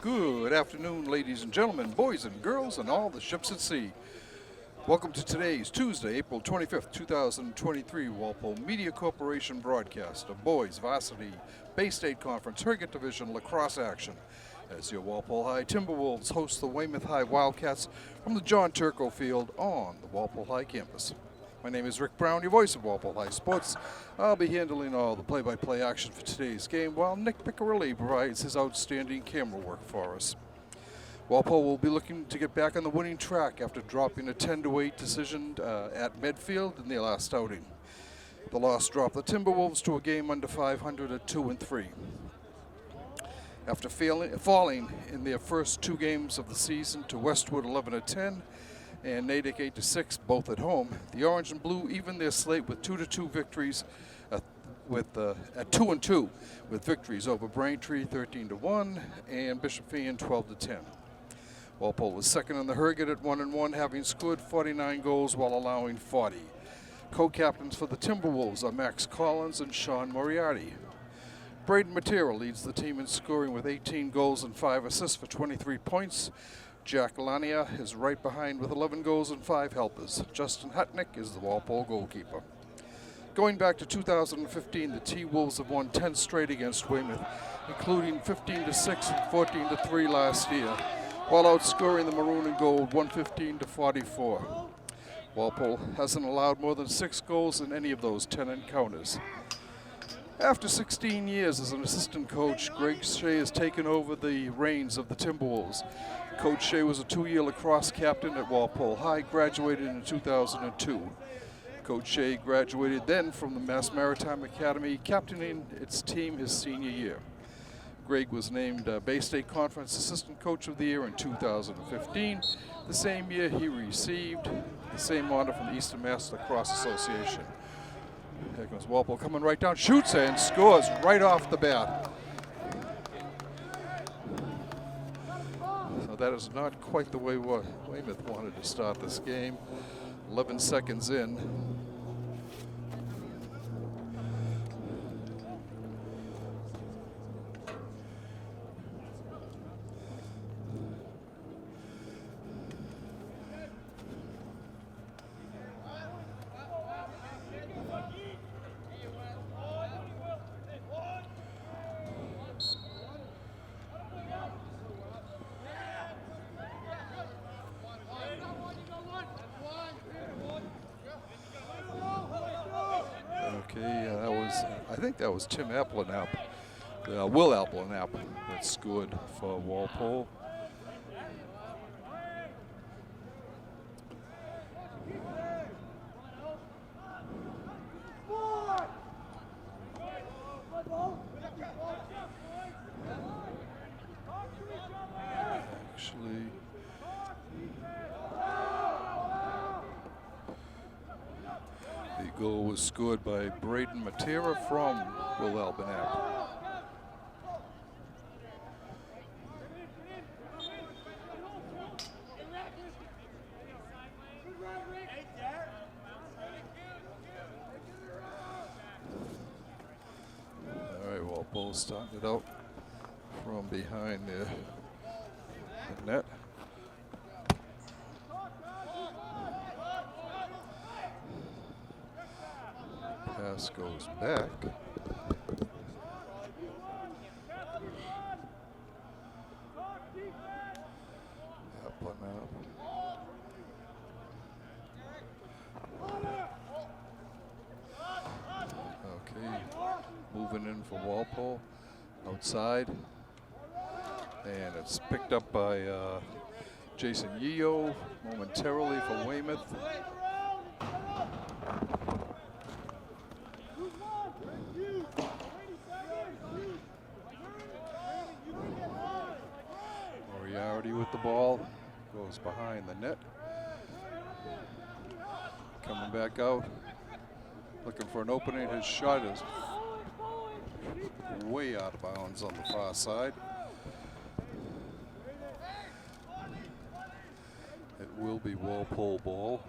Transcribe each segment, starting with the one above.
Good afternoon, ladies and gentlemen, boys and girls, and all the ships at sea. Welcome to today's Tuesday, April 25th, 2023 Walpole Media Corporation broadcast of Boys Varsity Bay State Conference Herget Division Lacrosse action as your Walpole High Timberwolves host the Weymouth High Wildcats from the John Turco Field on the Walpole High campus. My name is Rick Brown, your voice of Walpole High Sports. I'll be handling all the play-by-play action for today's game while Nick Piccirilli provides his outstanding camera work for us. Walpole will be looking to get back on the winning track after dropping a 10-8 decision at Medfield in their last outing. The loss dropped the Timberwolves to a game under 500 at 2-3. After falling in their first two games of the season to Westwood 11-10 and Natick 8-6, both at home, the Orange and Blue evened their slate with 2-2 victories at 2-2, with victories over Braintree 13-1 and Bishop Feion 12-10. Walpole was second in the Herget at 1-1, having scored 49 goals while allowing 40. Co-captains for the Timberwolves are Max Collins and Sean Moriarty. Braden Matera leads the team in scoring with 18 goals and 5 assists for 23 points. Jack Lania is right behind with 11 goals and 5 helpers. Justin Hutnick is the Walpole goalkeeper. Going back to 2015, the T-Wolves have won 10 straight against Weymouth, including 15-6 and 14-3 last year, while outscoring the Maroon and Gold 115-44. Walpole hasn't allowed more than 6 goals in any of those 10 encounters. After 16 years as an assistant coach, Greg Shea has taken over the reins of the Timberwolves. Coach Shea was a 2-year lacrosse captain at Walpole High, graduated in 2002. Coach Shea graduated then from the Mass Maritime Academy, captaining its team his senior year. Greg was named Bay State Conference Assistant Coach of the Year in 2015. The same year he received the same honor from the Eastern Mass Lacrosse Association. Here comes Walpole coming right down, shoots and scores right off the bat. So that is not quite the way Weymouth wanted to start this game. 11 seconds in. I think that was Tim Applenap, Will Applenap, that scored for Walpole. Actually, the goal was scored by Braden Matera from Will Applenap. All right, Walpole starting it out from behind the net. Pass goes back. Okay, moving in for Walpole, outside, and it's picked up by Jason Yeo momentarily for Weymouth. Moriarty with the ball, goes behind the net. Coming back out, looking for an opening. His shot is way out of bounds on the far side. It will be Walpole ball.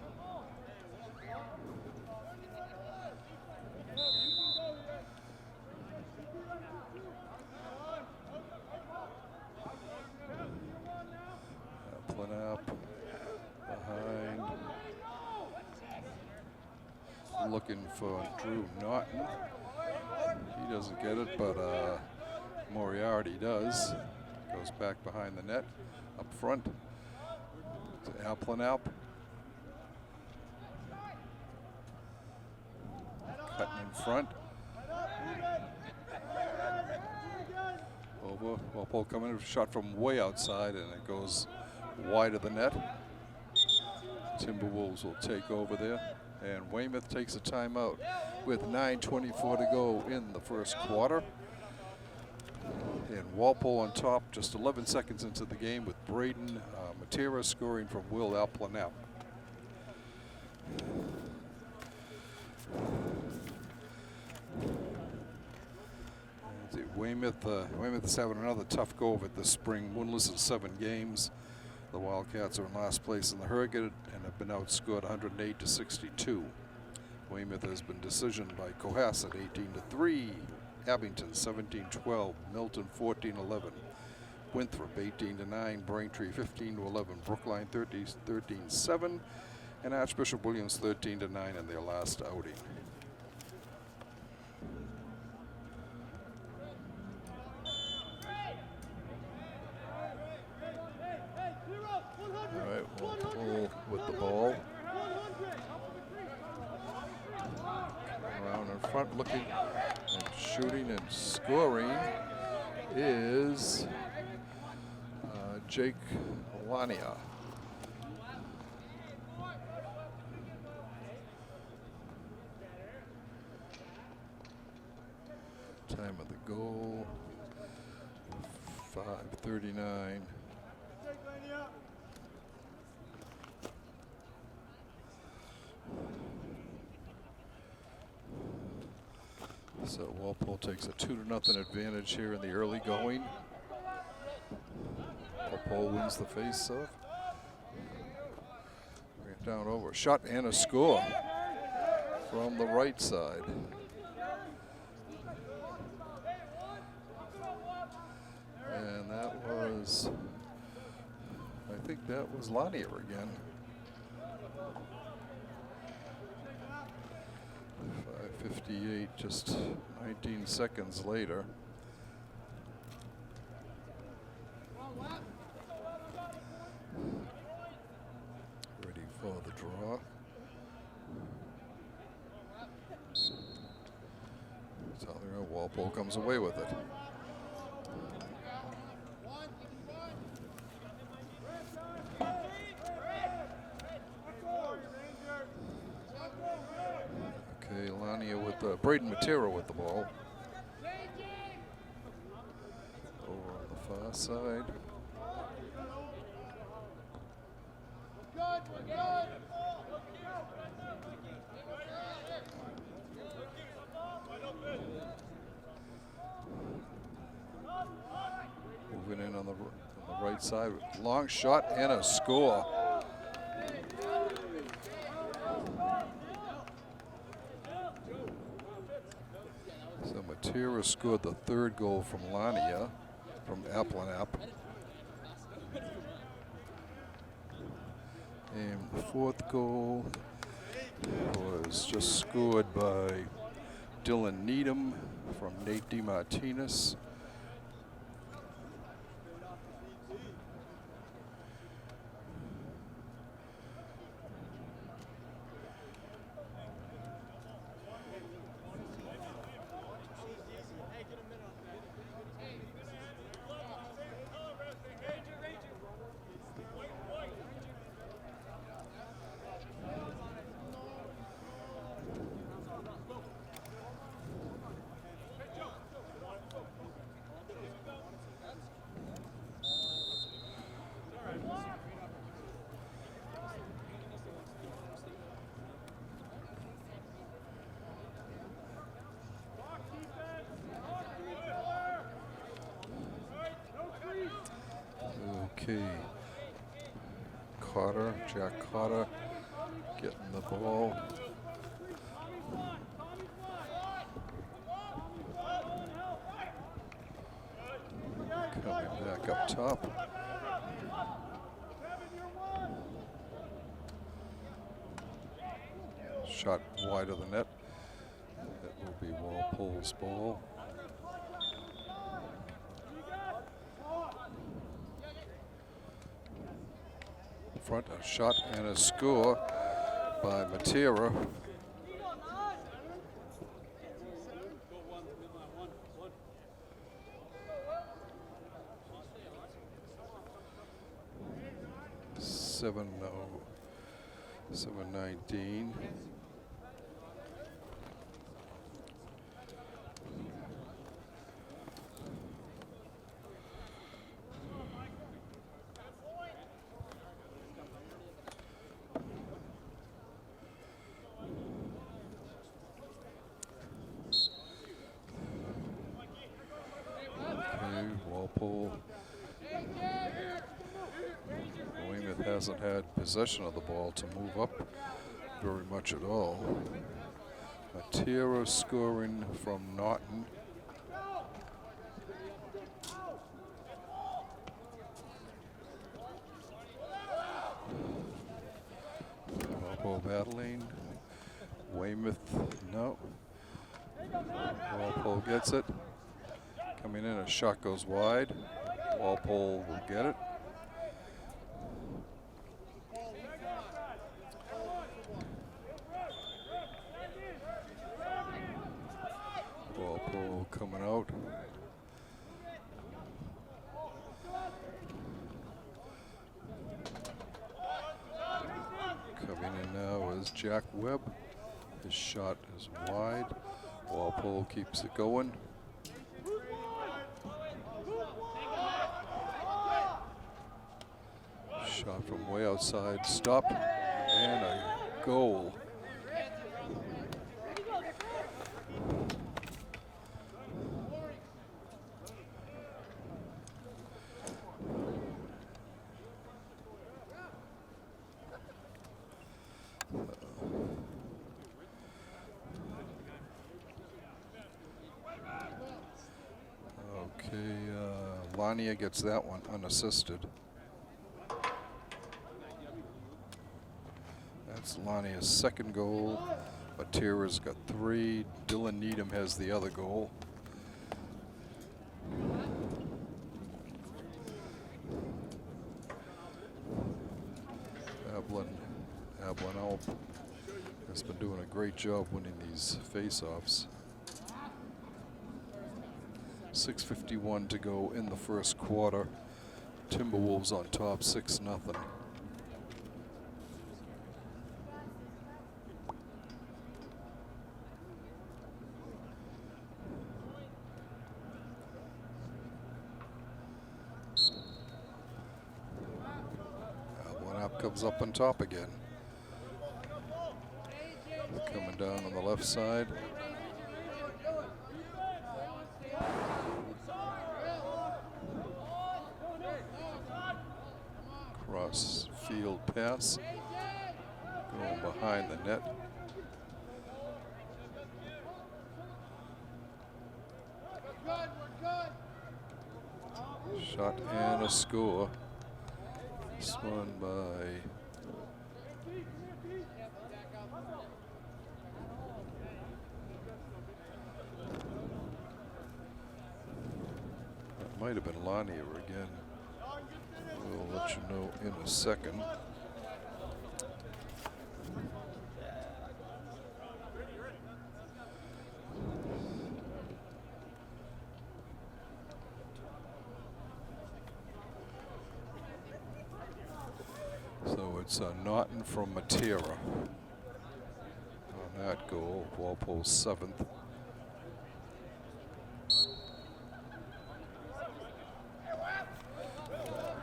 looking for Drew Norton. He doesn't get it, but Moriarty does. Goes back behind the net, up front to Alplanalp. Cutting in front. Over. Walpole coming in, shot from way outside, and it goes wide of the net. Timberwolves will take over there, and Weymouth takes a timeout with 9:24 to go in the first quarter. And Walpole on top, just 11 seconds into the game, with Braden Matera scoring from Will Alplanalp. Weymouth is having another tough go of it this spring. Winless in 7 games. The Wildcats are in last place in the Hurricane and have been outscored 108 to 62. Weymouth has been decisioned by Cohasset 18-3, Abington 17-12, Milton 14-11, Winthrop 18-9, Braintree 15-11, Brookline 13-7, and Archbishop Williams 13-9 in their last outing. Walpole with the ball. Around in front, looking and shooting and scoring is Jake Lania. Time of the goal, 5:39. So Walpole takes a 2-0 advantage here in the early going. Walpole wins the face-off. Bring it down over. Shot and a score from the right side. And that was, I think that was Lanier again. 5:58, just 19 seconds later. Ready for the draw. Walpole comes away with it. Okay, Lania with Braden Matera with the ball. Over on the far side. Moving in on the right side. Long shot and a score. So Matera scored the third goal from Lania, from Alplanalp. And the fourth goal was just scored by Dylan Needham from Nate DeMartinez. Okay, Jack Carter getting the ball. Coming back up top. shot wide of the net. That will be Walpole's ball. Front, a shot and a score by Matera. Seven 7-19. Walpole. Weymouth hasn't had possession of the ball to move up very much at all. Matera scoring from Naughton. Walpole battling. Weymouth, no. Walpole gets it. Coming in, a shot goes wide. Walpole will get it. Walpole coming out. Coming in now is Jack Webb. His shot is wide. Walpole keeps it going. Shot from way outside, stopped, and a goal. Okay, Lania gets that one unassisted. That's Lania's second goal. Matera's got 3. Dylan Needham has the other goal. Ablin has been doing a great job winning these face-offs. 6:51 to go in the first quarter. Timberwolves on top, 6-0. Comes up on top again. Coming down on the left side. Cross field pass. Going behind the net. Shot and a score. This one by that might have been Lanier again. We'll let you know in a second. It's Naughton from Matera on that goal. Walpole's 7th.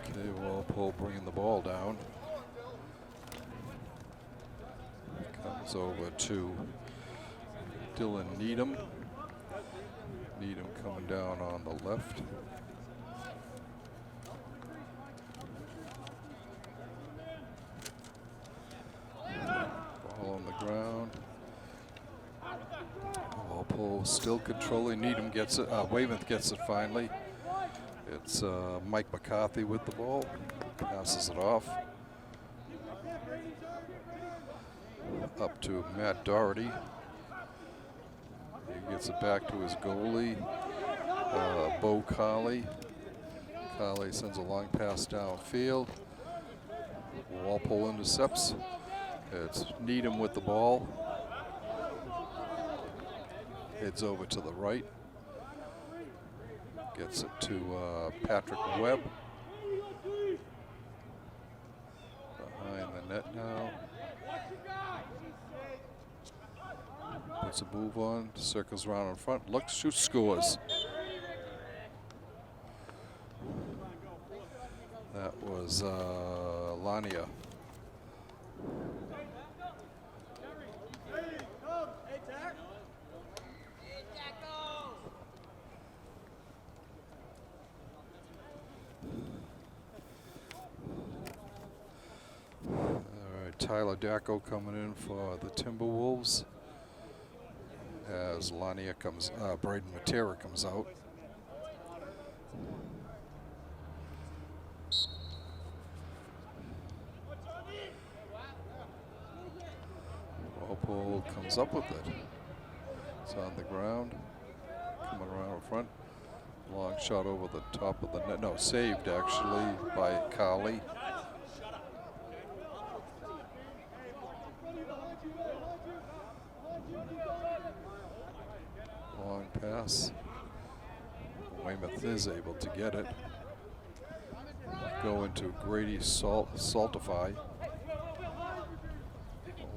Okay, Walpole bringing the ball down. Comes over to Dylan Needham. Needham coming down on the left. Ground. Walpole still controlling. Needham gets it. Weymouth gets it finally. It's Mike McCarthy with the ball. Passes it off. Up to Matt Doherty. He gets it back to his goalie, Bo Colley. Colley sends a long pass downfield. Walpole intercepts. It's Needham with the ball. Heads over to the right. Gets it to Patrick Webb. Behind the net now. Puts a move on, circles around in front, looks, shoots, scores. That was Lania. Tyler Dacko coming in for the Timberwolves as Lania comes, Braden Matera comes out. Walpole comes up with it. It's on the ground, coming around in front. Long shot over the top of the net. No, saved actually by Colley. Long pass. Weymouth is able to get it. Go into Grady Saltify.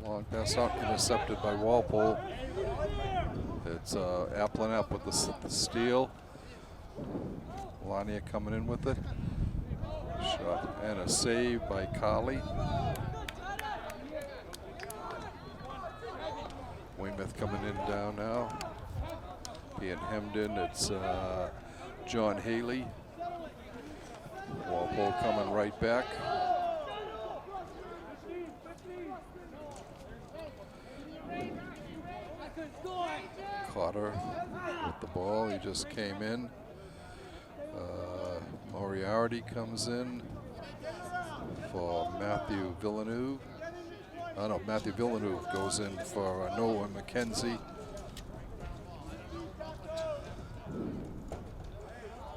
Long pass out, intercepted by Walpole. It's Applin up with the steal. Lania coming in with it. Shot and a save by Colley. Weymouth coming in down now. Being hemmed in, it's John Haley. Walpole coming right back. Cotter with the ball, he just came in. Moriarty comes in for Matthew Villeneuve. Oh no, Matthew Villeneuve goes in for Noah McKenzie.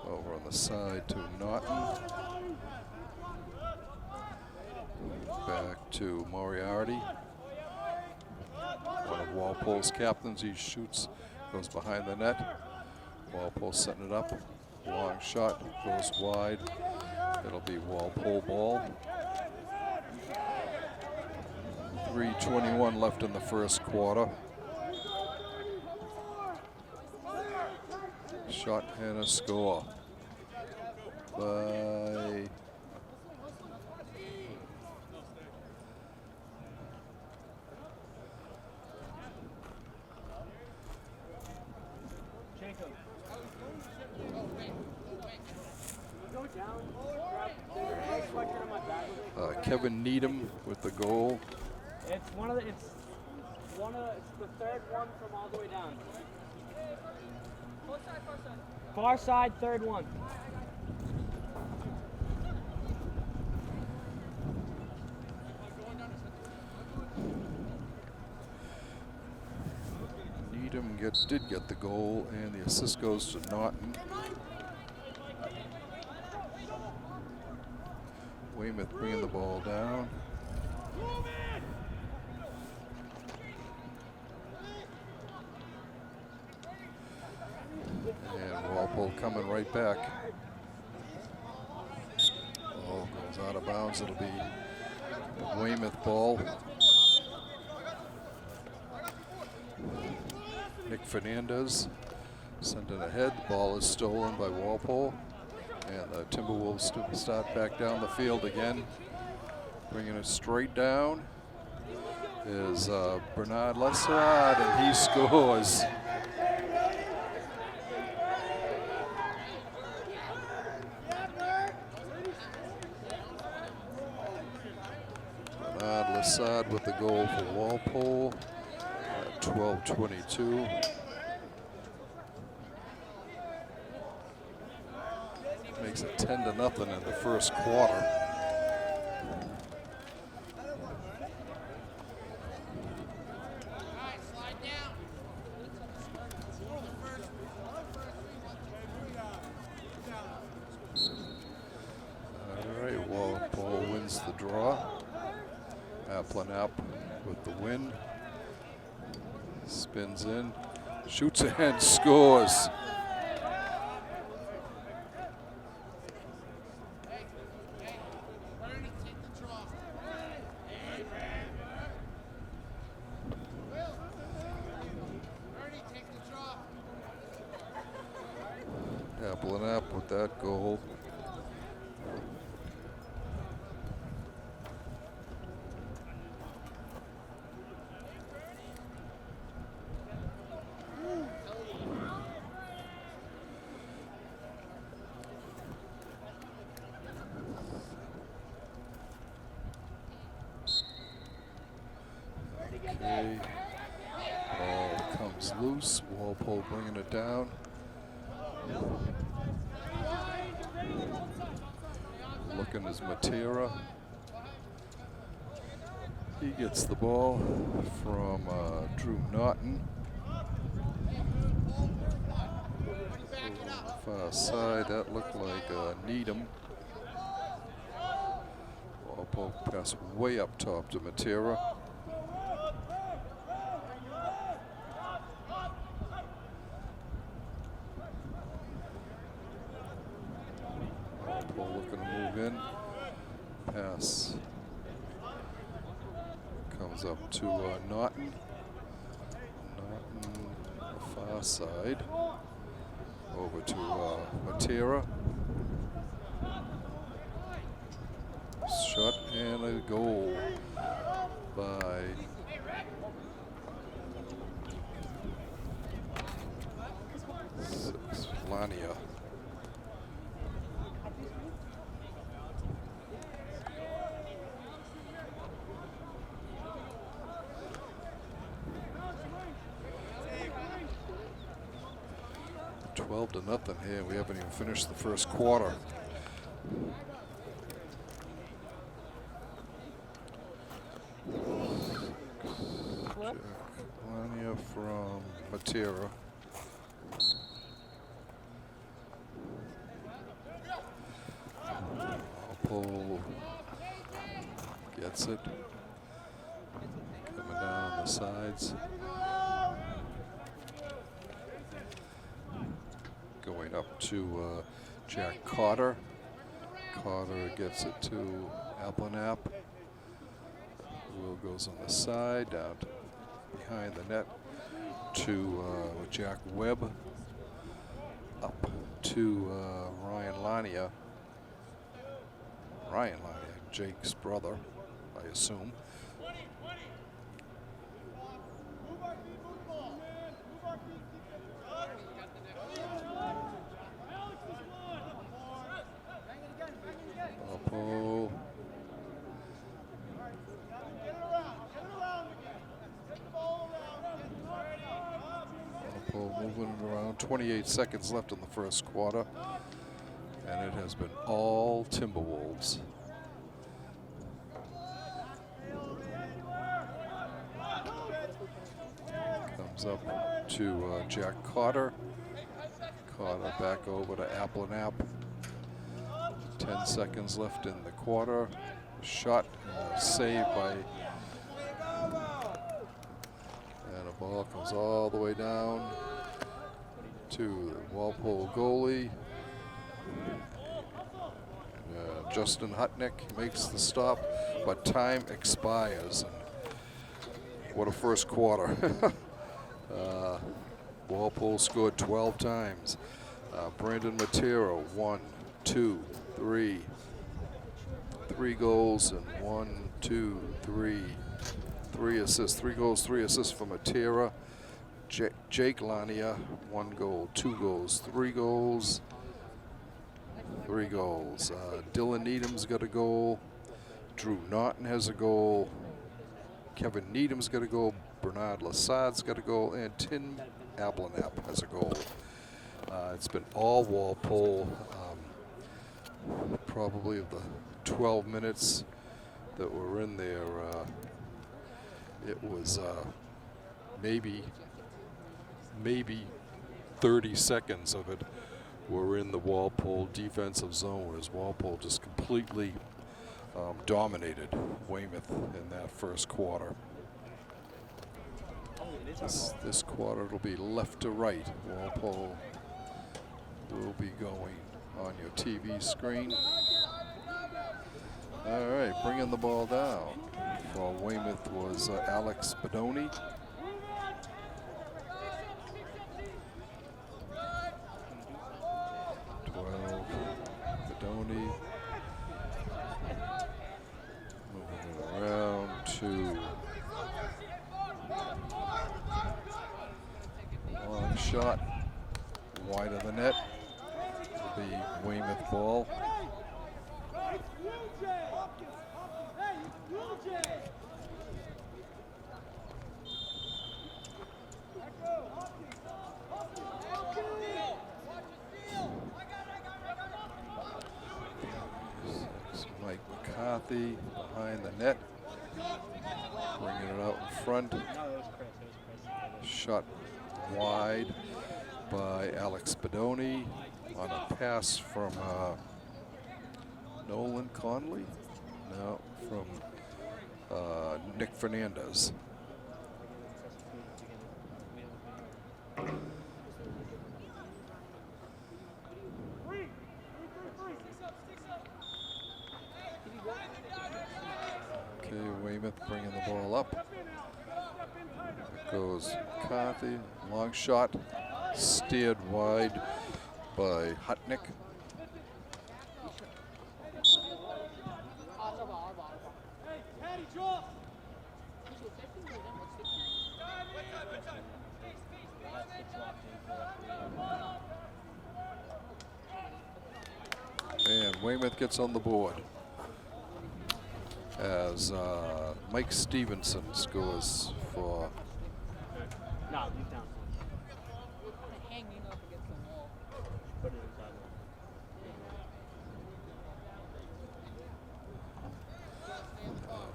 Over on the side to Naughton. Back to Moriarty. One of Walpole's captains, he shoots, goes behind the net. Walpole setting it up. Long shot, goes wide. It'll be Walpole ball. 3:21 left in the first quarter. Shot and a score by Kevin Needham with the goal. It's the third one from all the way down. Far side, third one. Needham did get the goal, and the assist goes to Naughton. Weymouth bringing the ball down. And Walpole coming right back. Ball goes out of bounds. It'll be Weymouth ball. Nick Fernandez sent it ahead. The ball is stolen by Walpole. And the Timberwolves start back down the field again. Bringing it straight down is Bernard Lessard, and he scores. Bernard Lessard with the goal for Walpole at 12:22. Makes it 10-0 in the first quarter. draw. Applin with the win. Spins in, shoots and scores. Applin with that goal. Okay, ball comes loose. Walpole bringing it down. Looking is Matera. He gets the ball from Drew Naughton. Far side, that looked like Needham. Walpole pass way up top to Matera. Walpole looking to move in. Pass comes up to Naughton. Naughton, the far side. Over to Matera. Shot and a goal by Lania. To nothing here. We haven't even finished the first quarter. Lania from Matera. Walpole gets it. Coming down the sides. Going up to Jack Carter. Carter gets it to Applin. Will goes on the side, down to behind the net to Jack Webb. Up to Ryan Lania. Jake's brother, I assume. Walpole. Walpole moving around. 28 seconds left in the first quarter. And it has been all Timberwolves. Comes up to Jack Carter. Carter back over to Applin. 10 seconds left in the quarter. Shot saved by, and a ball comes all the way down to the Walpole goalie. Justin Hutnick makes the stop, but time expires. And what a first quarter. Walpole scored 12 times. Brandon Matera, 1, 2, 3. 3 goals and 1, 2, 3. 3 assists. 3 goals, 3 assists for Matera. Jake Lania, 1 goal, 2 goals, 3 goals. 3 goals. Dylan Needham's got a goal. Drew Naughton has a goal. Kevin Needham's got a goal. Bernard Lassad's got a goal. And Tim Applin has a goal. It's been all Walpole. Probably of the 12 minutes that were in there, it was maybe 30 seconds of it were in the Walpole defensive zone, as Walpole just completely dominated Weymouth in that first quarter. This quarter it'll be left to right. Walpole will be going on your TV screen. All right, bringing the ball down for Weymouth was Alex Bedoni. Bedoni moving it around to long shot wide of the net. It'll be Weymouth ball. McCarthy behind the net, bringing it out in front. Shot wide by Alex Bedoni on a pass from Nolan Conley. No, from Nick Fernandez. Weymouth bringing the ball up. There goes McCarthy. Long shot. Steered wide by Hutnick. And Weymouth gets on the board as Mike Stevenson scores for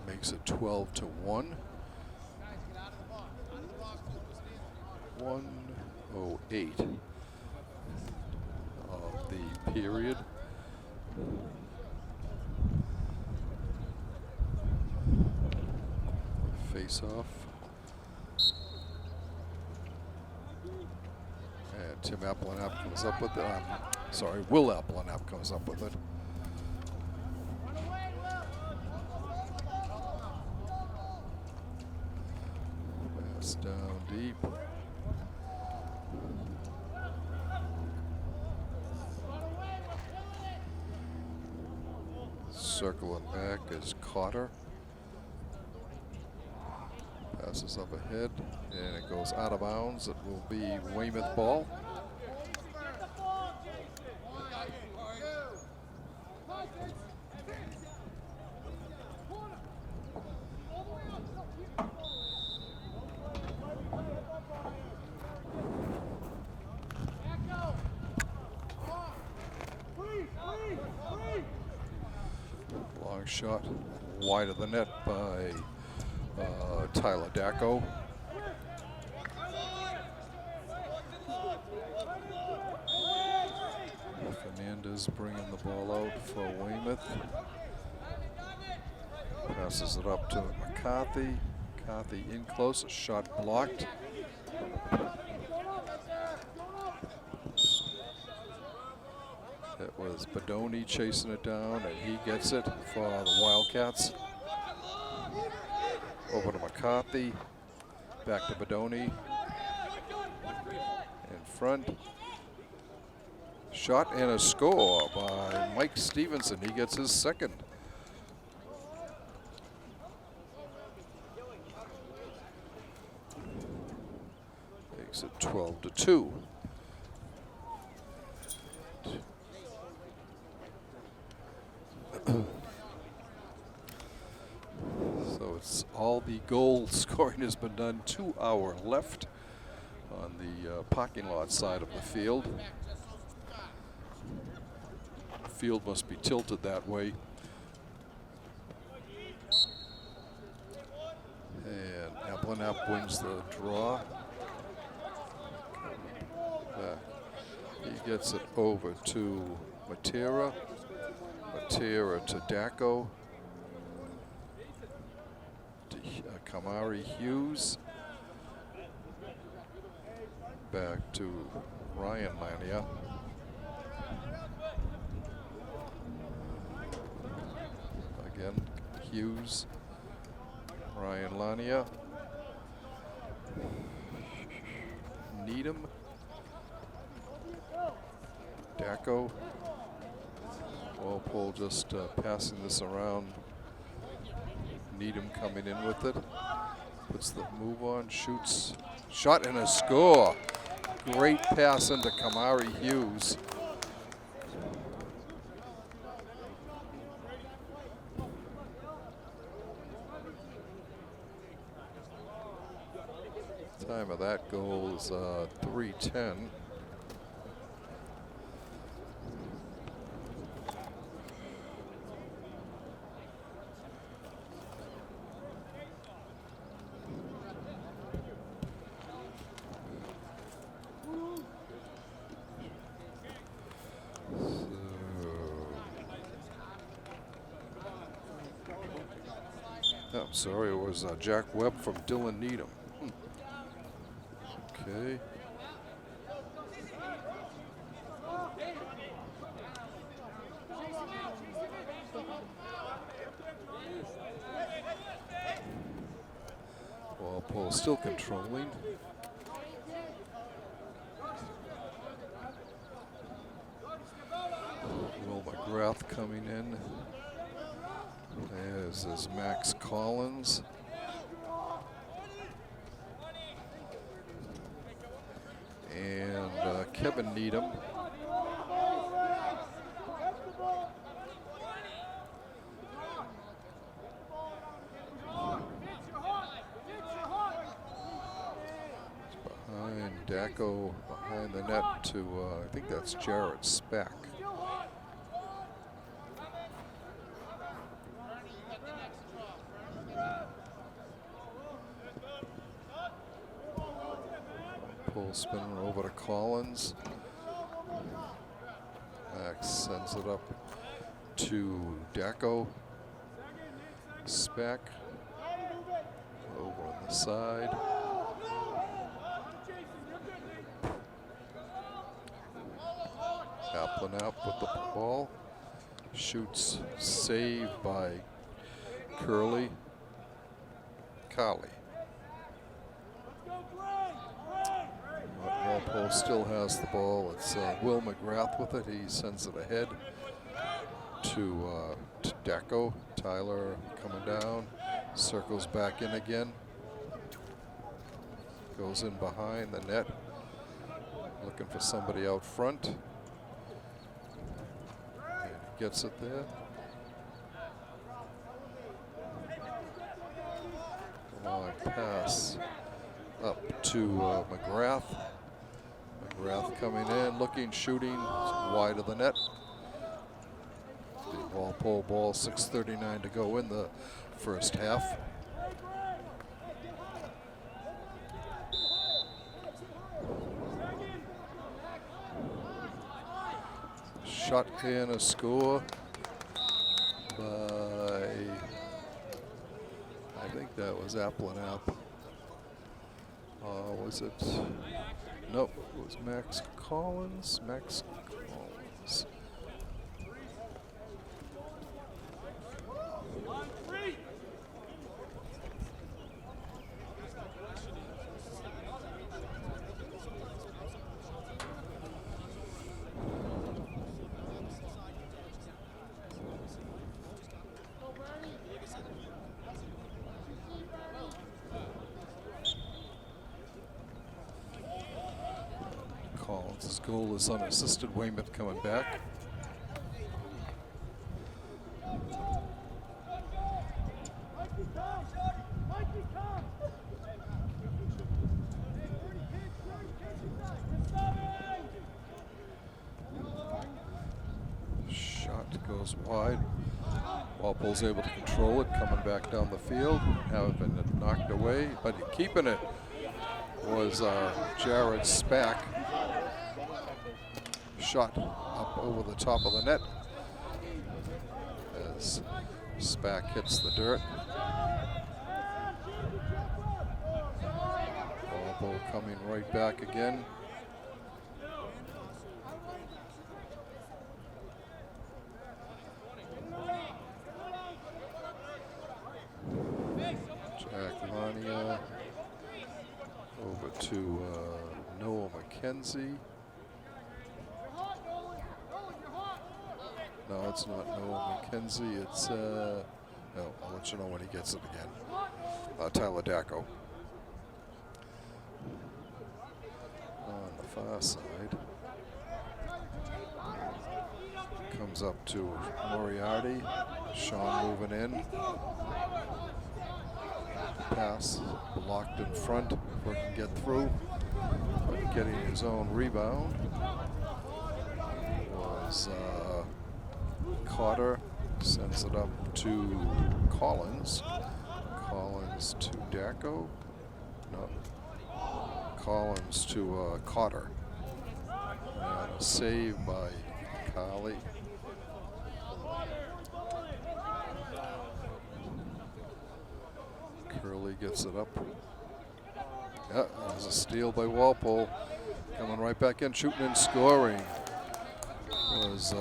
makes it 12-1. 1:08 of the period. Face off. And Tim Applenapp comes up with it. Will Applenapp comes up with it. Pass down deep. Circling back is Cotter. Passes up ahead, and it goes out of bounds. It will be Weymouth ball. Long shot wide of the net by Tyler Dacko. Fernandez bringing the ball out for Weymouth. Passes it up to McCarthy. McCarthy in close, a shot blocked. It was Bedoni chasing it down, and he gets it for the Wildcats. Over to McCarthy, back to Bedoni, in front. Shot and a score by Mike Stevenson. He gets his second. Makes it 12-2. So it's all the goal scoring has been done. 2 hour left on the parking lot side of the field. The field must be tilted that way. And Applenapp wins the draw. He gets it over to Matera. Matera to Dacko. Kamari Hughes. Back to Ryan Lania. Again, Hughes, Ryan Lania, Needham, Dacko. Walpole just passing this around. Needham coming in with it. Puts the move on, shoots, shot and a score. Great pass into Kamari Hughes. Time of that goal is 3:10. I'm sorry, it was Jack Webb from Dylan Needham. Okay. Walpole still controlling. Will McGrath coming in. As is Max Collins. And Kevin Needham. Behind Dacko, behind the net to, I think that's Jared Spack. Spinning over to Collins. Max sends it up to Dacko. Spack over on the side. Applin up with the ball. Shoots, saved by Carly. Walpole still has the ball. It's Will McGrath with it. He sends it ahead to Dacko. Tyler coming down, circles back in again. Goes in behind the net, looking for somebody out front. And he gets it there. Long pass up to McGrath. McGrath coming in, looking, shooting, wide of the net. The Walpole ball, 6:39 to go in the first half. Shot in a score by, I think that was Applin. Was it? Nope, it was Max Collins. Max Collins. Collins' goal is unassisted. Weymouth coming back. Shot goes wide. Walpole's able to control it, coming back down the field, having it knocked away, but keeping it was Jared Spack. Shot up over the top of the net as Spack hits the dirt. Walpole coming right back again. Jack Lania over to Noah McKenzie. No, it's not Noah McKenzie. It's, no, I'll let you know when he gets it again. Tyler Dacko. On the far side. Comes up to Moriarty. Sean moving in. Pass blocked in front before he can get through. But getting his own rebound was Carter. Sends it up to Collins. Collins to Dacko. No. Collins to Carter. And a save by Carly. Curley gets it up. Yeah, there's a steal by Walpole. Coming right back in, shooting and scoring. Was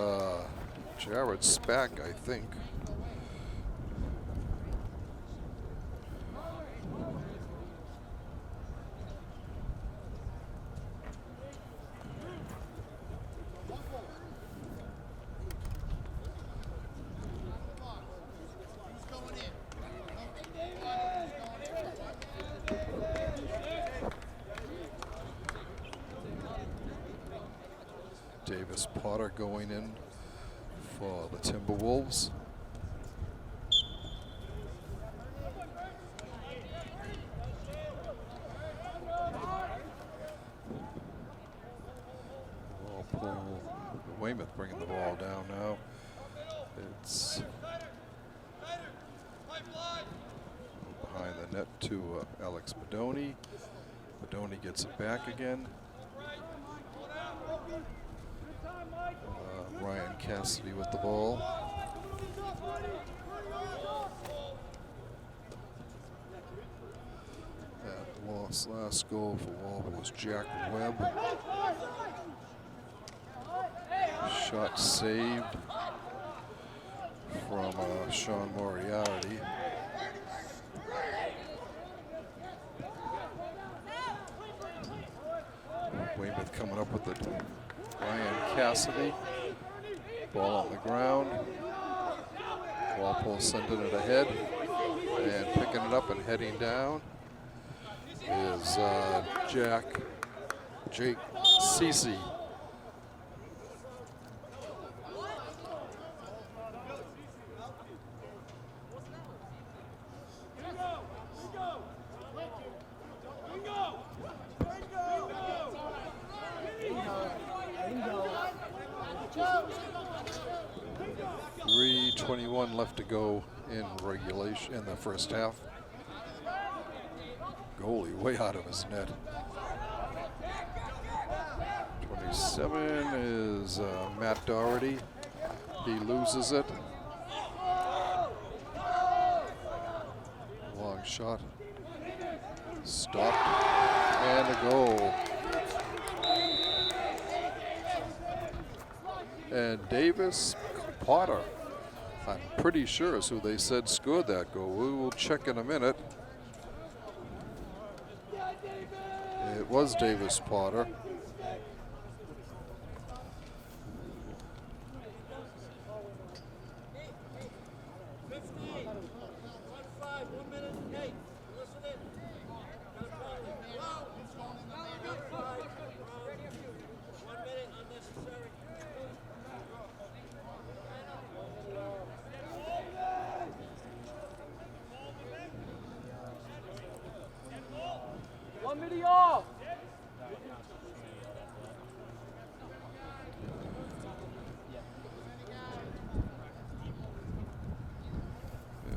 Jared Spack, I think. Davis Potter going in for the Timberwolves. Walpole, Weymouth bringing the ball down now. It's behind the net to Alex Bedoni. Bedoni gets it back again. Ryan Cassidy with the ball. That last goal for Walpole was Jack Webb. Shot saved from Sean Moriarty. Weymouth coming up with it. Ryan Cassidy. Ball on the ground. Walpole sending it ahead and picking it up and heading down is Jake Cece. Left to go in regulation in the first half. Goalie way out of his net. 27 is Matt Doherty. He loses it. Long shot. Stopped. And a goal. And Davis Potter, I'm pretty sure is who they said scored that goal. We will check in a minute. It was Davis Potter.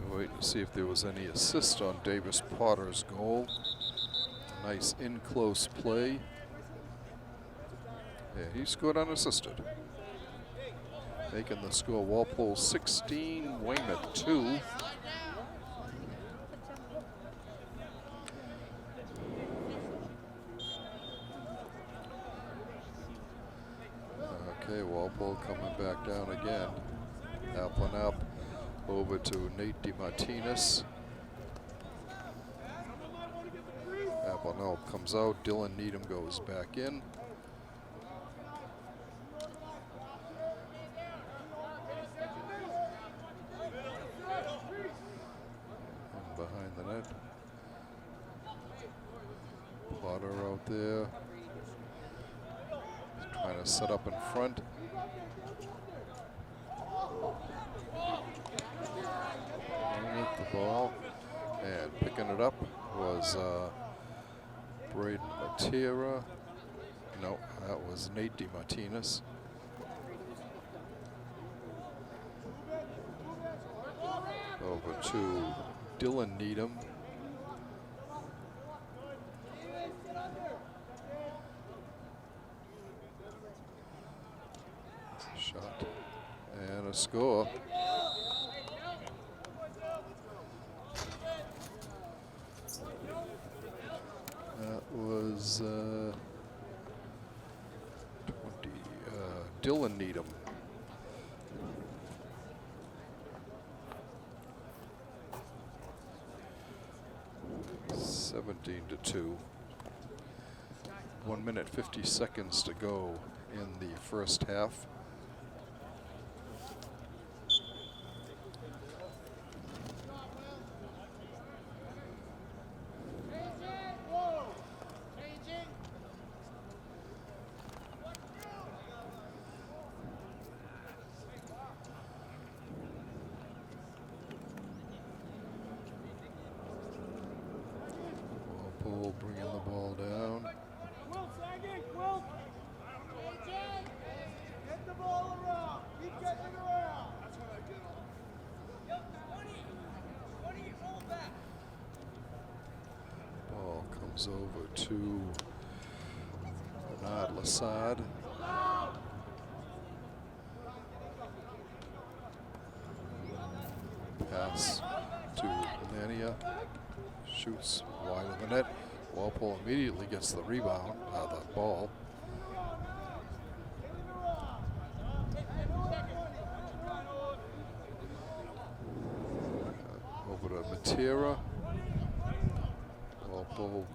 Wait to see if there was any assist on Davis Potter's goal. Nice in close play. Yeah, he scored unassisted. Making the score Walpole 16, Weymouth 2. Okay, Walpole coming back down again. Applin up over to Nate DeMartinez. Applin comes out. Dylan Needham goes back in. And behind the net. Potter out there. Trying to set up in front. With the ball. And picking it up was Braden Matera. No, that was Nate DeMartinez. Over to Dylan Needham. Shot and a score. That was 20. Dylan Needham. (17-2). 1 minute 50 seconds to go in the first half. Walpole bringing the ball down. Get the ball around. Keep getting it around. Ball comes over to Bernard Lassard. Pass to Melania. Shoots wide of the net. Walpole immediately gets the rebound, the ball. Over to Matera. Walpole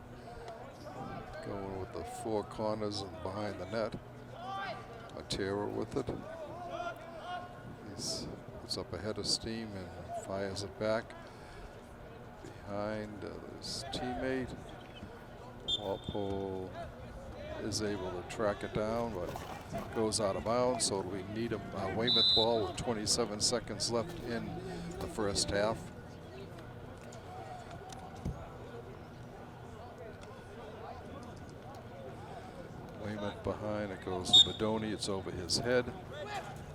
going with the four corners and behind the net. Matera with it. He's puts up a head of steam and fires it back. Behind his teammate. Walpole is able to track it down, but goes out of bounds, so it'll be Needham, Weymouth ball with 27 seconds left in the first half. Weymouth behind, it goes to Bedoni, it's over his head.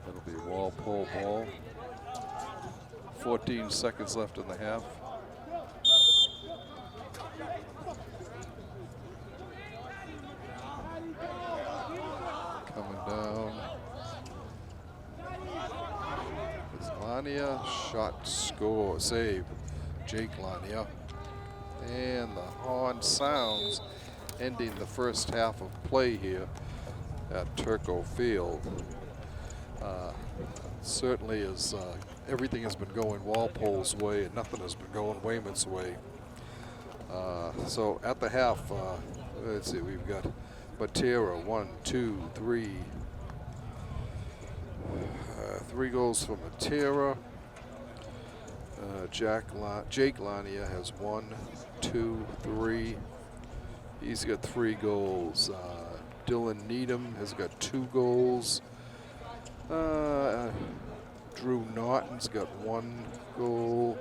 It'll be Walpole ball. 14 seconds left in the half. Coming down. It's Lania, shot, score, save. Jake Lania. And the horn sounds, ending the first half of play here at Turco Field. Certainly is everything has been going Walpole's way and nothing has been going Weymouth's way. So at the half, let's see, we've got Matera, 1, 2, 3. 3 goals for Matera. Jake Lania has 1, 2, 3. He's got 3 goals. Dylan Needham has got 2 goals. Drew Naughton's got 1 goal.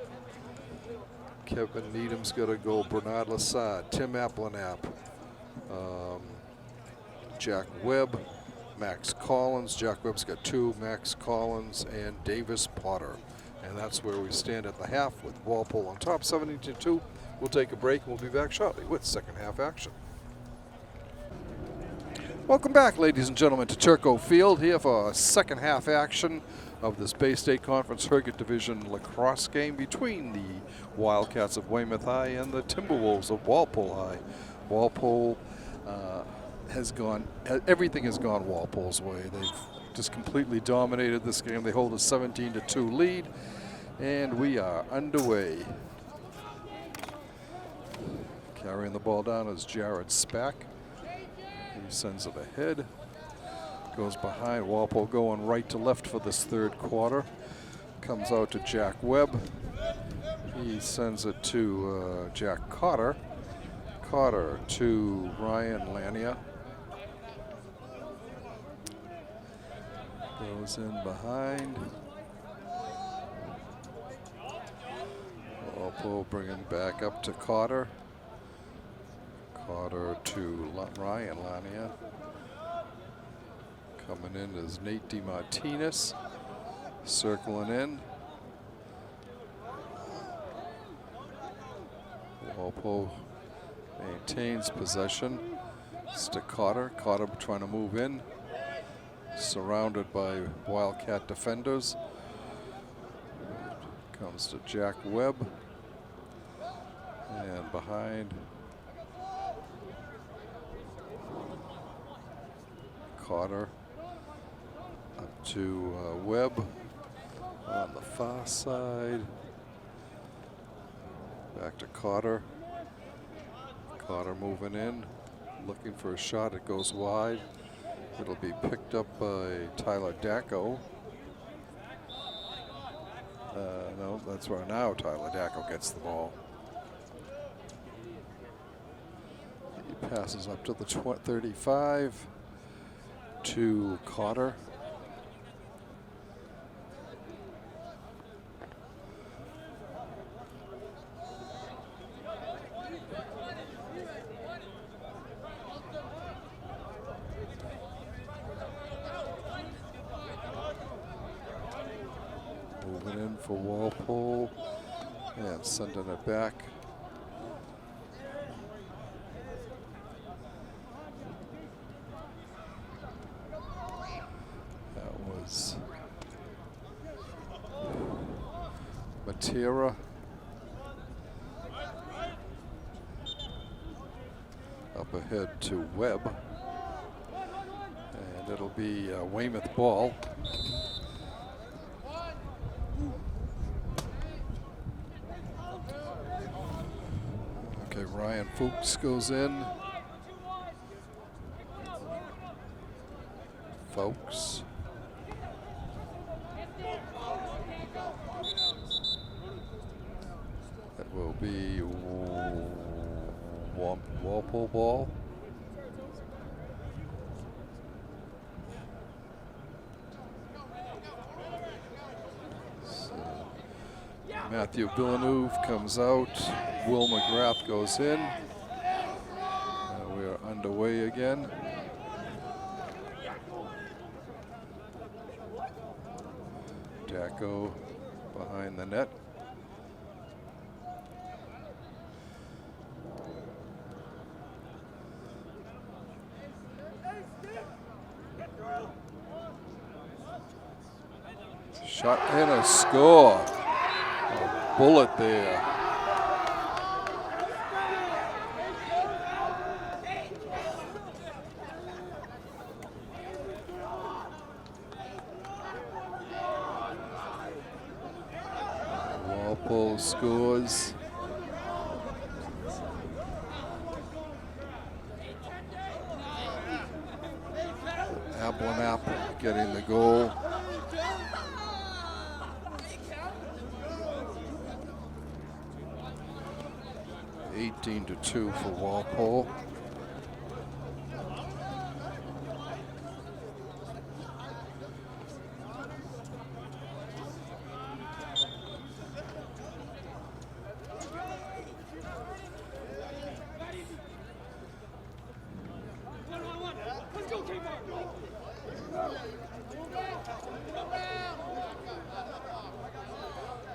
Kevin Needham's got a goal. Bernard Lassard, Tim Applenapp, Jack Webb, Max Collins. Jack Webb's got 2, Max Collins, and Davis Potter. And that's where we stand at the half with Walpole on top, 17-2. We'll take a break and we'll be back shortly with second half action. Welcome back, ladies and gentlemen, to Turco Field here for second half action of this Bay State Conference Herget Division lacrosse game between the Wildcats of Weymouth High and the Timberwolves of Walpole High. Walpole everything has gone Walpole's way. They've just completely dominated this game. They hold a 17-2 lead, and we are underway. Carrying the ball down is Jared Spack. He sends it ahead. Goes behind. Walpole going right to left for this third quarter. Comes out to Jack Webb. He sends it to Jack Cotter. Cotter to Ryan Lania. Goes in behind. Walpole bringing back up to Cotter. Cotter to Ryan Lania. Coming in is Nate DeMartinez. Circling in. Walpole maintains possession. It's to Cotter. Cotter trying to move in. Surrounded by Wildcat defenders. Comes to Jack Webb. And behind Cotter up to Webb on the far side. Back to Cotter. Cotter moving in, looking for a shot. It goes wide. It'll be picked up by Tyler Dacko. No, that's where now Tyler Dacko gets the ball. He passes up to the 35 to Cotter. Moving in for Walpole and sending it back. That was Matera. Up ahead to Webb. And it'll be a Weymouth ball. Okay, Ryan Fuchs goes in. Fuchs. That will be Walpole ball. Matthew Villeneuve comes out. Will McGrath goes in. We are underway again. Dacko behind the net. Shot and a score. A bullet there. Walpole scores. Ablanap getting the goal. (18-2) for Walpole.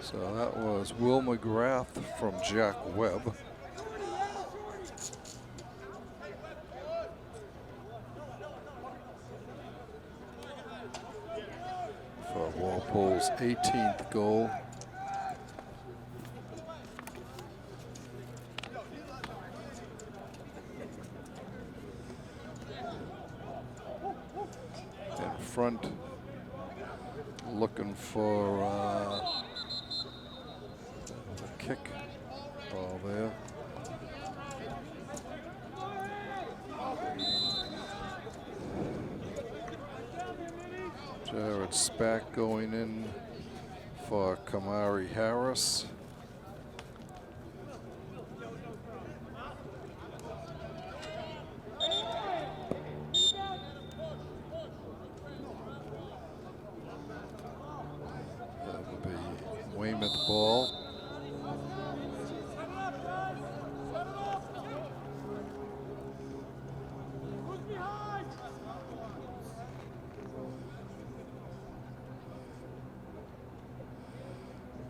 So that was Will McGrath from Jack Webb. For Walpole's 18th goal. front, looking for a kick. Ball there. Jared Spack going in for Kamari Harris. That will be Weymouth ball.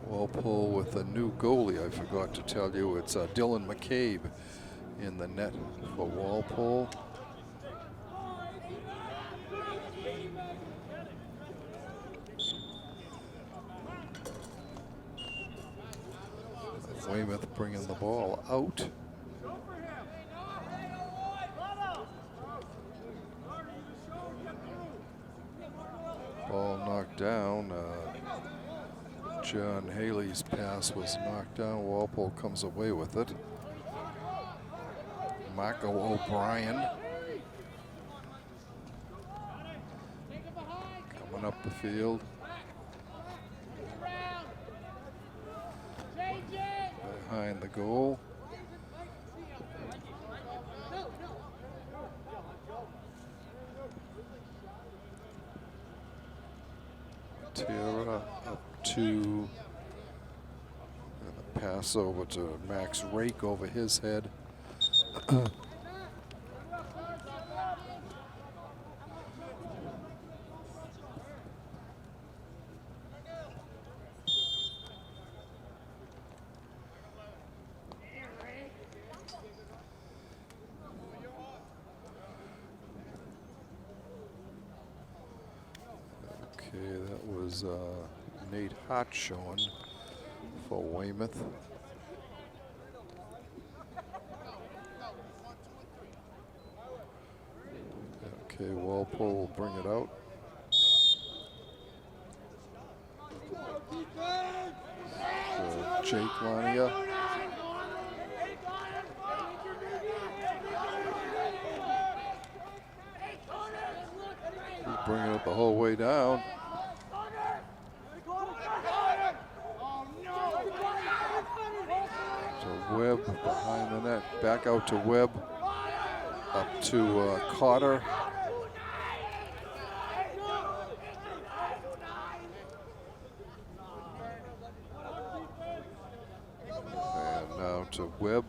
Walpole with a new goalie. I forgot to tell you, it's Dylan McCabe in the net for Walpole. Weymouth bringing the ball out. Ball knocked down. John Haley's pass was knocked down. Walpole comes away with it. Marco O'Brien coming up the field. Behind the goal. Tierra up to, and a pass over to Max Rake over his head. Okay, that was Nate Hartshorn for Weymouth. Okay, Walpole will bring it out. So Jake Lania. He's bringing it the whole way down. To Webb behind the net, back out to Webb, up to Cotter. And now to Webb.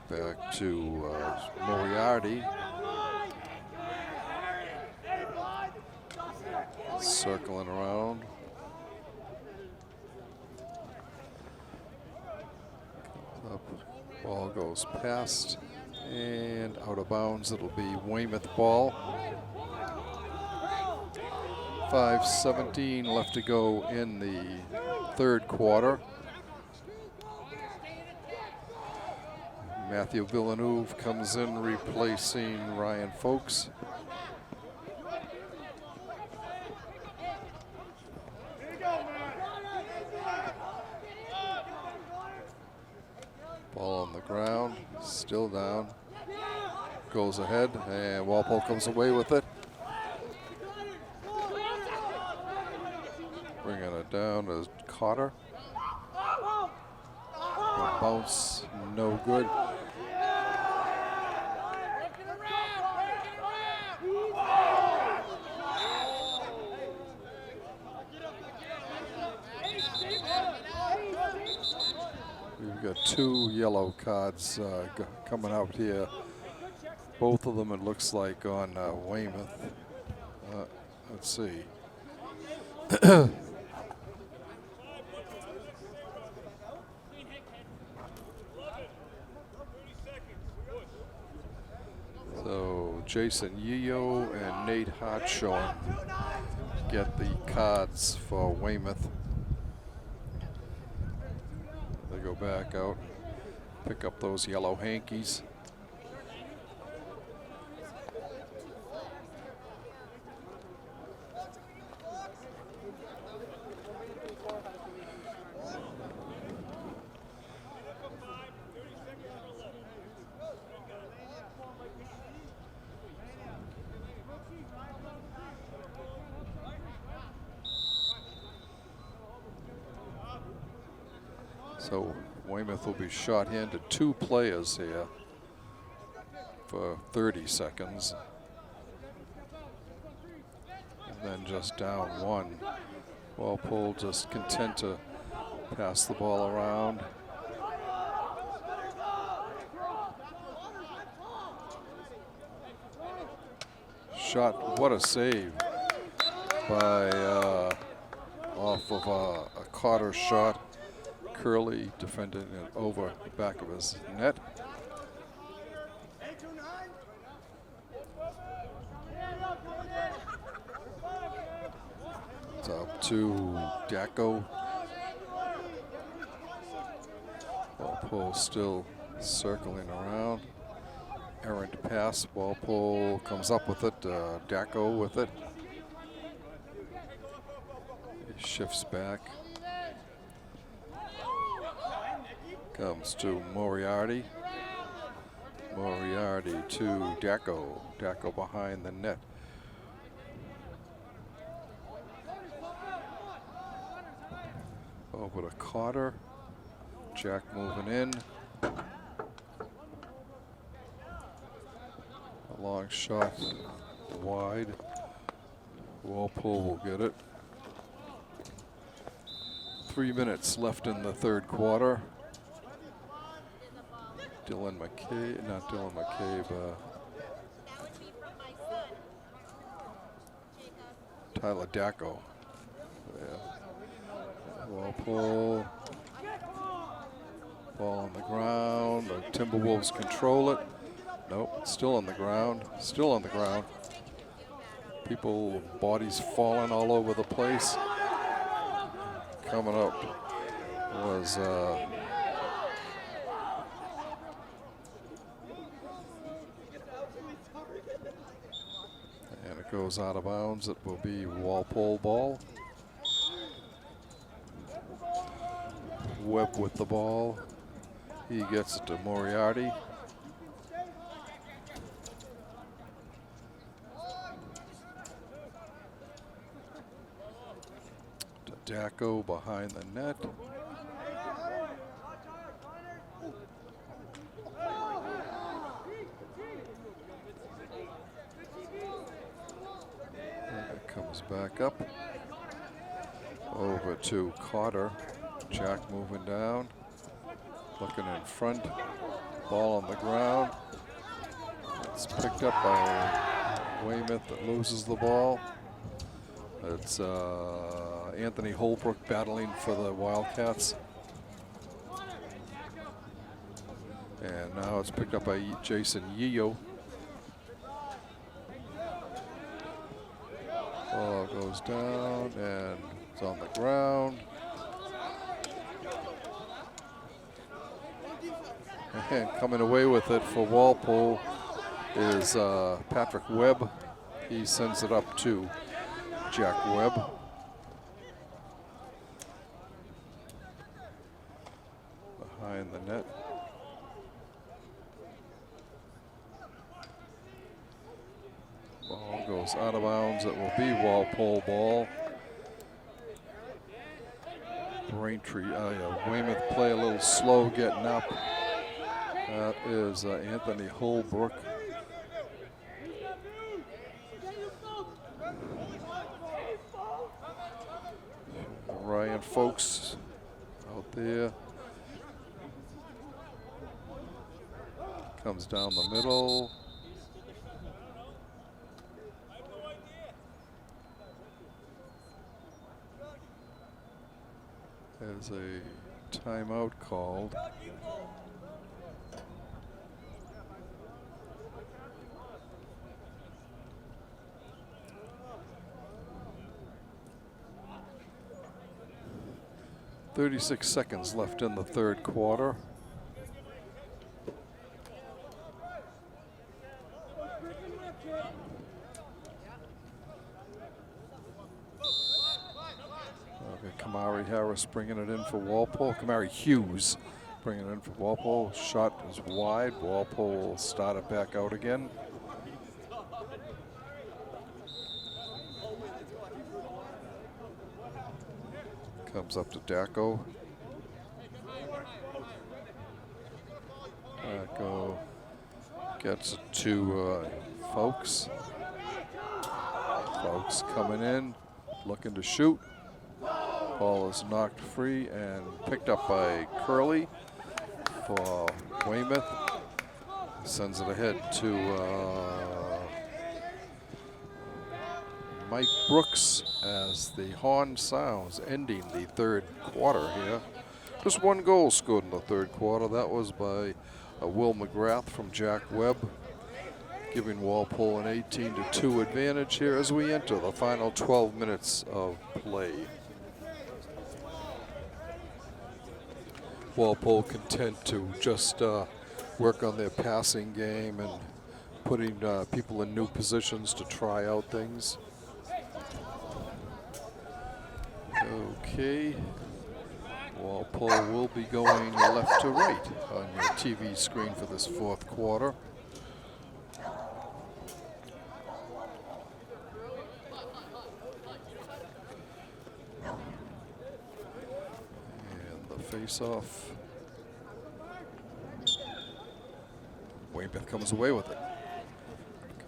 Back to Moriarty. Circling around. Up, ball goes past and out of bounds. It'll be Weymouth ball. 5:17 left to go in the third quarter. Matthew Villeneuve comes in replacing Ryan Folks. Ball on the ground, still down. Goes ahead, and Walpole comes away with it. Bringing it down to Cotter. The bounce, no good. We've got two yellow cards coming out here. Both of them, it looks like, on Weymouth. Let's see. So Jason Yeo and Nate Hartshorn get the cards for Weymouth. They go back out, pick up those yellow hankies. So Weymouth will be short-handed 2 players here for 30 seconds. And then just down 1. Walpole just content to pass the ball around. Shot, what a save by off of a Carter shot. Curley defended it over the back of his net. It's up to Dacko. Walpole still circling around. Errant pass. Walpole comes up with it. Dacko with it. He shifts back. Comes to Moriarty. Moriarty to Dacko. Dacko behind the net. Over to Carter. Jack moving in. A long shot wide. Walpole will get it. 3 minutes left in the third quarter. Dylan McCabe, not Dylan McCabe, Tyler Dacko. Yeah. Walpole. Ball on the ground. The Timberwolves control it. Nope, it's still on the ground. Still on the ground. People, bodies falling all over the place. Coming up was and it goes out of bounds. It will be Walpole ball. Webb with the ball. He gets it to Moriarty. To Dacko behind the net. And it comes back up. Over to Carter. Jack moving down. Looking in front. Ball on the ground. It's picked up by Weymouth that loses the ball. It's Anthony Holbrook battling for the Wildcats. And now it's picked up by Jason Yeo. Ball goes down and it's on the ground. And coming away with it for Walpole is Patrick Webb. He sends it up to Jack Webb. Behind the net. Ball goes out of bounds. It will be Walpole ball. Braintree, Weymouth play a little slow getting up. That is Anthony Holbrook. Ryan Folks out there. Comes down the middle. There's a timeout called. .36 seconds left in the third quarter. Okay, Kamari Harris bringing it in for Walpole. Kamari Hughes bringing it in for Walpole. Shot is wide. Walpole will start it back out again. Comes up to Dacko. Gets it to Folks. Folks coming in, looking to shoot. Ball is knocked free and picked up by Curley for Weymouth. Sends it ahead to Mike Brooks as the horn sounds, ending the third quarter here. Just one goal scored in the third quarter. That was by Will McGrath from Jack Webb, giving Walpole an 18-2 advantage here as we enter the final 12 minutes of play. Walpole content to just work on their passing game and putting people in new positions to try out things. Okay, Walpole will be going left to right on your TV screen for this fourth quarter. And the face-off. Weymouth comes away with it.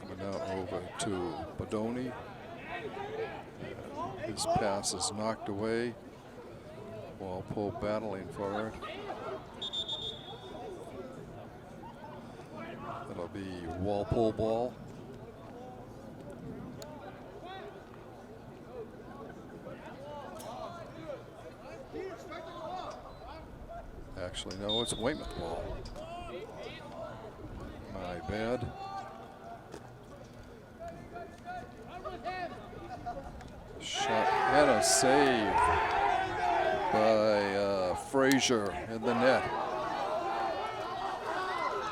Coming out over to Bodoni. His pass is knocked away. Walpole battling for it. That'll be Walpole ball. Actually, no, it's Weymouth ball. My bad. Shot and a save by Frazier in the net.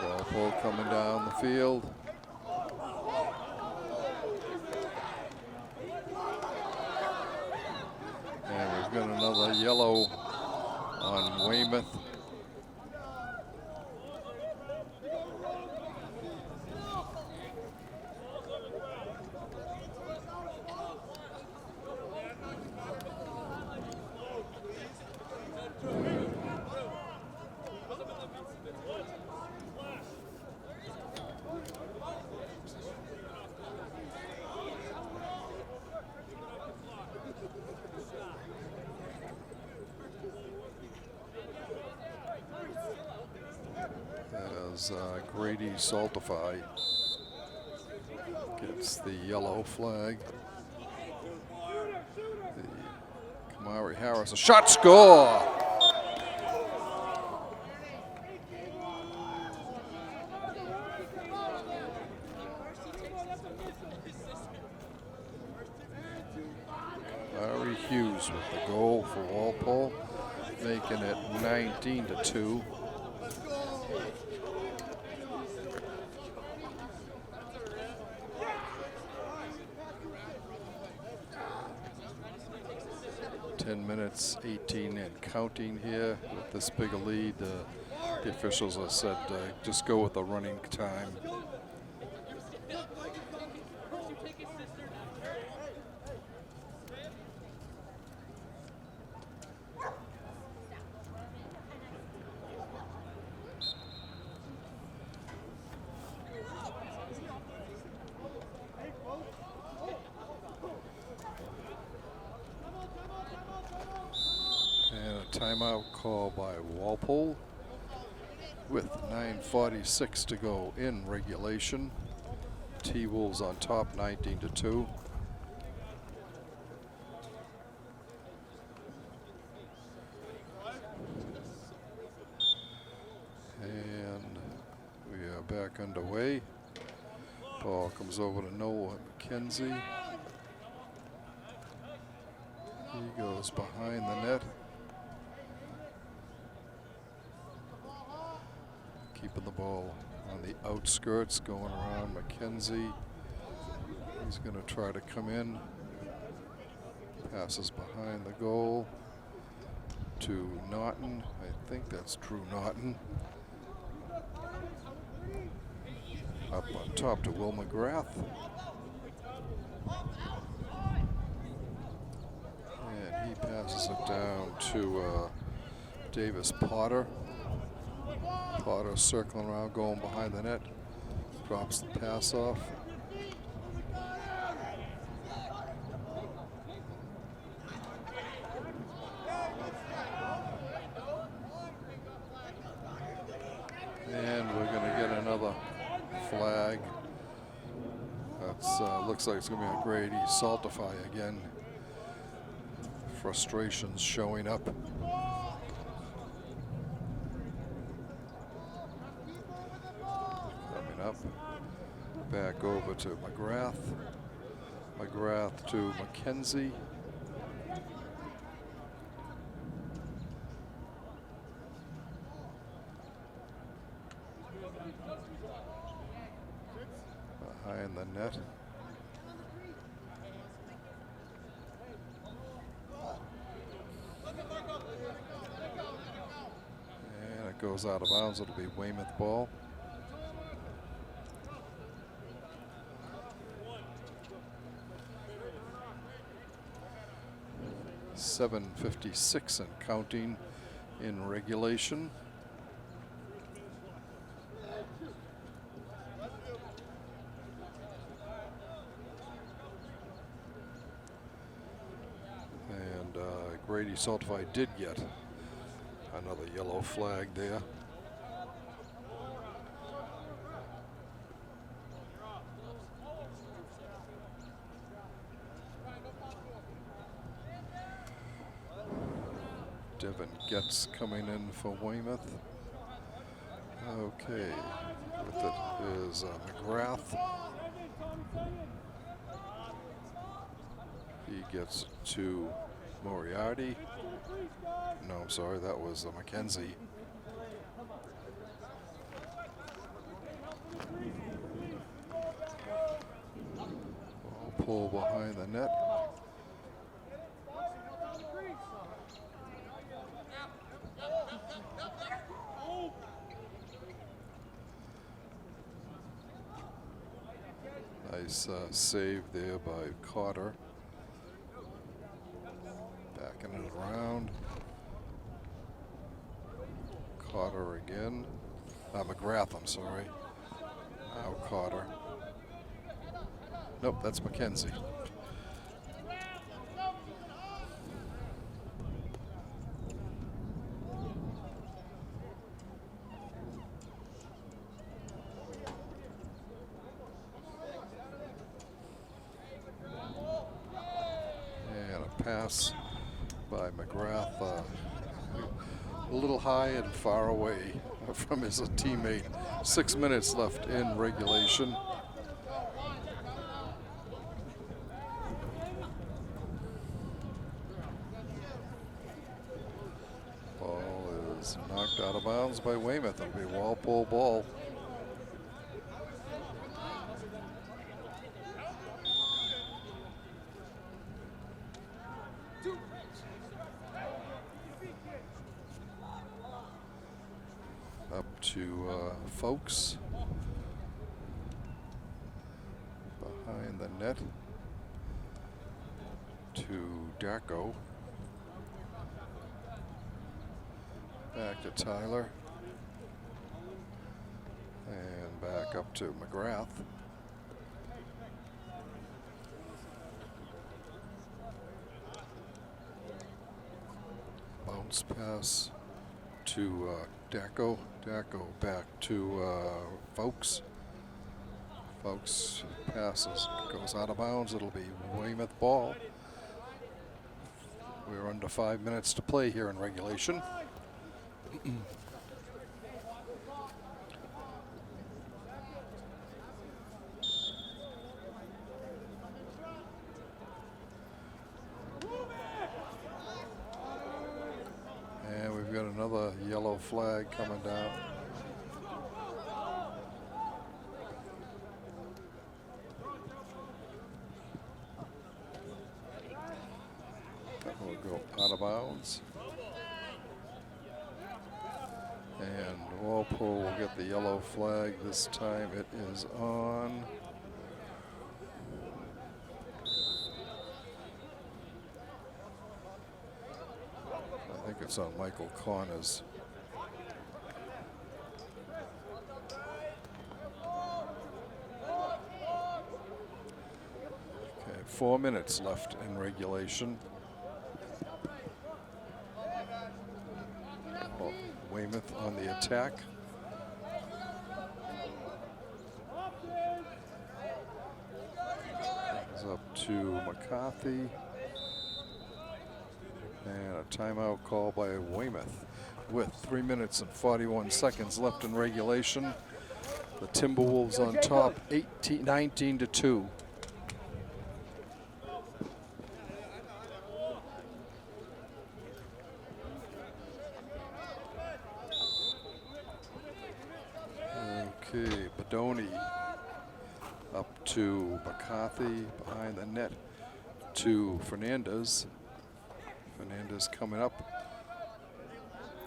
Walpole coming down the field. And we've got another yellow on Weymouth. As Grady Saltify gets the yellow flag. The Kamari Harris, a shot, score! Larry Hughes with the goal for Walpole, making it 19-2. Minutes 18 and counting here with this big a lead. The officials have said just go with the running time. Timeout call by Walpole with 9:46 to go in regulation. T-Wolves on top 19-2. And we are back underway. Ball comes over to Noah McKenzie. He goes behind the net. Keeping the ball on the outskirts, going around McKenzie. He's going to try to come in. Passes behind the goal to Naughton. I think that's Drew Naughton. Up on top to Will McGrath. And he passes it down to Davis Potter. Potter circling around, going behind the net. drops the pass off. And we're going to get another flag. That's looks like it's going to be a Grady Saltify again. Frustrations showing up. Coming up. Back over to McGrath. McGrath to McKenzie. Behind the net. And it goes out of bounds. It'll be Weymouth ball. .756 and counting in regulation. And Grady Saltify did get another yellow flag there. Devin Getz coming in for Weymouth. Okay, with it is McGrath. He gets to Moriarty. No, I'm sorry, that was McKenzie. Pull behind the net. Nice save there by Carter. Backing it around. Carter again. McGrath, I'm sorry. Now Carter. Nope, that's McKenzie. And a pass by McGrath. A little high and far away from his teammate. 6 minutes left in regulation. Ball is knocked out of bounds by Weymouth. It'll be Walpole ball. Up to Folks. Behind the net. To Darko. Back to Tyler. And back up to McGrath. Bounce pass to Darko. Darko back to Folks. Folks passes, goes out of bounds. It'll be Weymouth ball. We're under 5 minutes to play here in regulation. And we've got another yellow flag coming down. That will go out of bounds. And Walpole will get the yellow flag. This time it is on. I think it's on Michael Connors. 4 minutes left in regulation. Well, Weymouth on the attack. It's up to McCarthy. And a timeout call by Weymouth with 3 minutes and 41 seconds left in regulation. The Timberwolves on top, 19-2. Okay, Badoni up to McCarthy, behind the net to Fernandez. Fernandez coming up,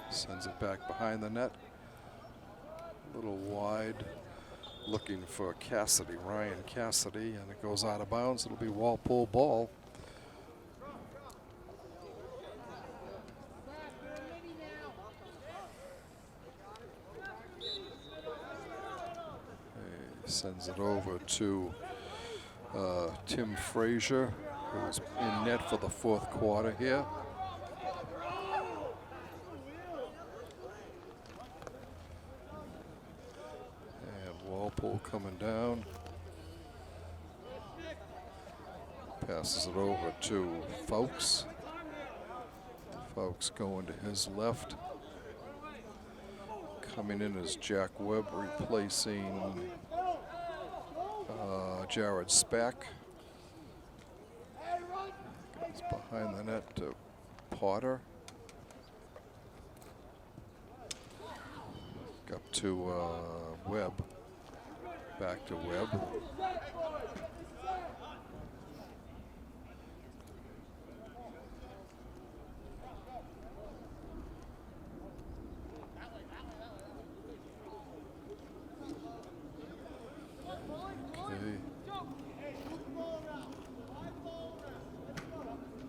sends it back behind the net. A little wide, looking for Cassidy, Ryan Cassidy, and it goes out of bounds. It'll be Walpole ball. He sends it over to Tim Frazier, who's in net for the fourth quarter here. Walpole coming down. Passes it over to Folks. Folks going to his left. Coming in is Jack Webb replacing Jared Spack. Goes behind the net to Potter. Up to Webb. Back to Webb. Okay.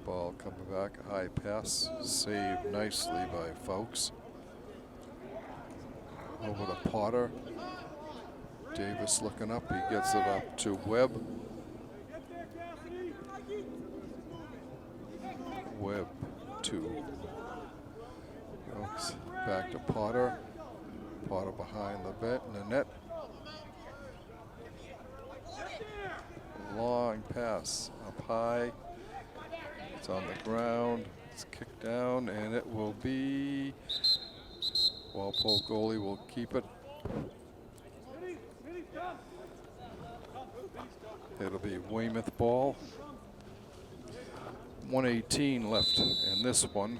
Ball coming back, a high pass, saved nicely by Folks. Over to Potter. Davis looking up, he gets it up to Webb. Webb to Folks, back to Potter. Potter behind the net. Long pass up high. It's on the ground. It's kicked down, and it will be Walpole goalie will keep it. It'll be Weymouth ball. 1:18 left in this one.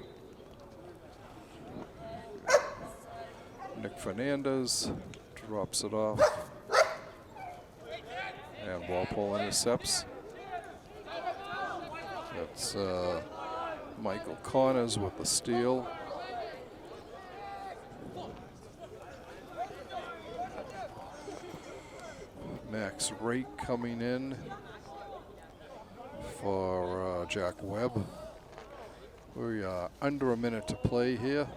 Nick Fernandez drops it off. And Walpole intercepts. That's Michael Connors with the steal. Max Rake coming in for Jack Webb. We are under a minute to play here.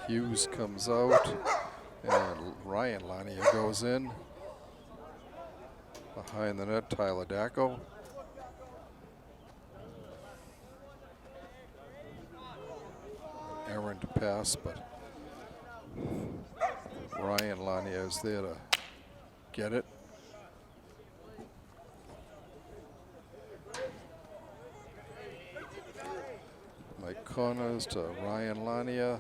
Hughes comes out, and Ryan Lanier goes in. Behind the net, Tyler Dacko. Errant pass, but Ryan Lanier is there to get it. Mike Connors to Ryan Lanier.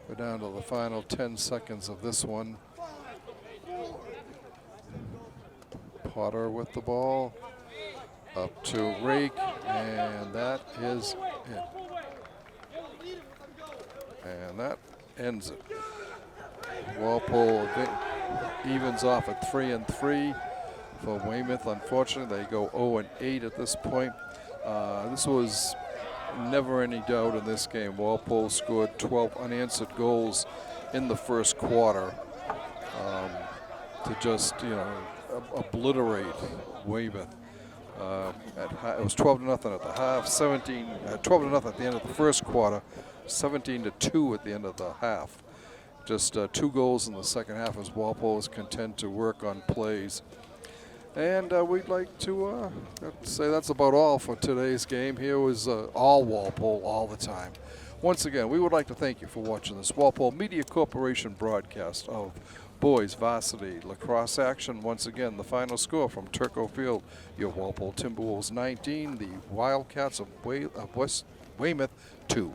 We're down to the final 10 seconds of this one. Potter with the ball. Up to Rake, and that is it. And that ends it. Walpole evens off at 3-3 for Weymouth. Unfortunately, they go 0-8 at this point. This was never any doubt in this game. Walpole scored 12 unanswered goals in the first quarter to just, obliterate Weymouth. It was 12-0 at the half, 12-0 at the end of the first quarter, 17-2 at the end of the half Just 2 goals in the second half as Walpole is content to work on plays. And we'd like to say that's about all for today's game. Here was all Walpole all the time. Once again, we would like to thank you for watching this Walpole Media Corporation broadcast of boys varsity lacrosse action. Once again, the final score from Turco Field, your Walpole Timberwolves 19, the Wildcats of Weymouth 2.